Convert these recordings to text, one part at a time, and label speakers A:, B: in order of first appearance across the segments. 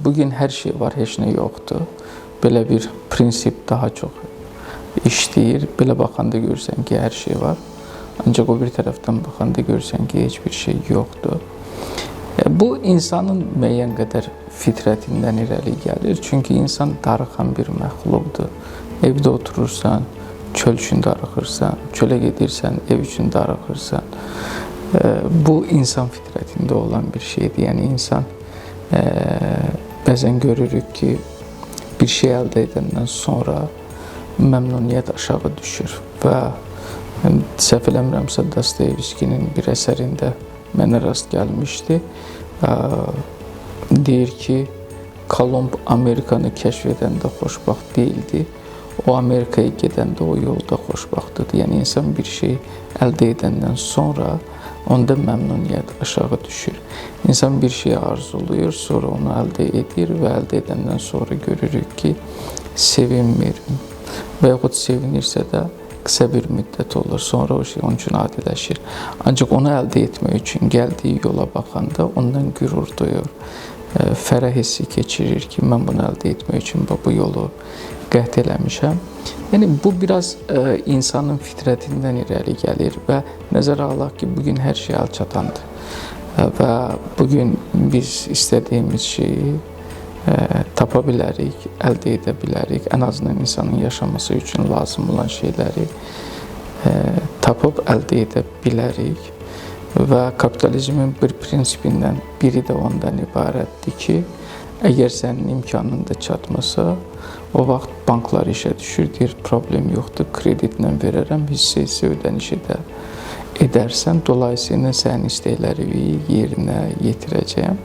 A: bugün her şey var, heç nə yoxdur. Belə bir prinsip daha çox işləyir. Belə baxanda görürsən ki, hər şey var. Ancaq o bir tərəfdən baxanda görürsən ki, heç bir şey yoxdur. Bu insanın müəyyən qədər fitrətindən irəli gəlir. Çünki insan darıxan bir məxluqdur. Evdə oturursan, çöl üçün darıxırsan, çölə gedirsən, ev üçün darıxırsan. Bu insan fitrətində olan bir şeydir. Yəni insan bəzən görürük ki, bir şey əldə edəndən sonra məmnuniyyət aşağı düşür və səhv eləmirəmsə Dostoyevskinin bir əsərində mənə rast gəlmişdi. Deyir ki, Kolumb Amerikanı kəşf edəndə xoşbaxt deyildi. O Amerikaya gedəndə o yolda xoşbaxtdır. Yəni insan bir şey əldə edəndən sonra onda məmnuniyyət aşağı düşür. İnsan bir şeyi arzulayır, sonra onu əldə edir və əldə edəndən sonra görürük ki, sevinmir və yaxud sevinirsə də qısa bir müddət olur. Sonra o şey onun üçün adiləşir. Ancaq onu əldə etmək üçün gəldiyi yola baxanda ondan qürur duyur. Fərəh hissi keçirir ki, mən bunu əldə etmək üçün bu yolu qət eləmişəm. Yəni, bu biraz insanın fitrətindən irəli gəlir və nəzərə alaq ki, bugün hər şey əlçatandır. Və bugün biz istədiyimiz şeyi tapa bilərik, əldə edə bilərik. Ən azından insanın yaşaması üçün lazım olan şeyləri tapıb əldə edə bilərik. Və kapitalizmin bir prinsipindən biri də ondan ibarətdir ki, əgər sənin imkanında çatmasa, o vaxt banklar işə düşür, deyir, problem yoxdur, kreditlə verərəm, hissə ödənişi də edərsən, dolayısıyla sənin istəkləri yerinə yetirəcəyəm.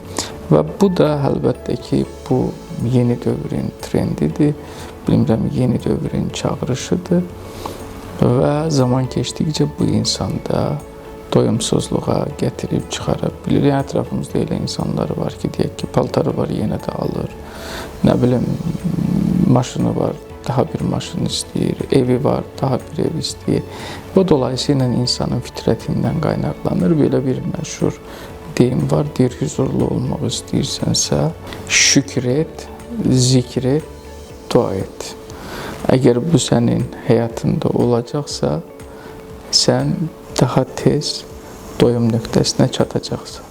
A: Və bu da əlbəttə ki, bu yeni dövrün trendidir, bilmirəm, yeni dövrün çağırışıdır və zaman keçdikcə bu insanda doyumsuzluğa gətirib çıxara bilir. Yəni, ətrafımızda elə insanlar var ki, deyək ki, paltarı var, yenə də alır. Nə bilim, maşını var, daha bir maşın istəyir, evi var, daha bir ev istəyir. Bu dolayısıyla insanın fitrətindən qaynaqlanır. Belə bir məşhur deyim var, deyir, huzurlu olmaq istəyirsənsə, şükür et, zikr et, dua et. Əgər bu sənin həyatında olacaqsa, sən daha tez doyum nöqtəsinə çatacaqsan.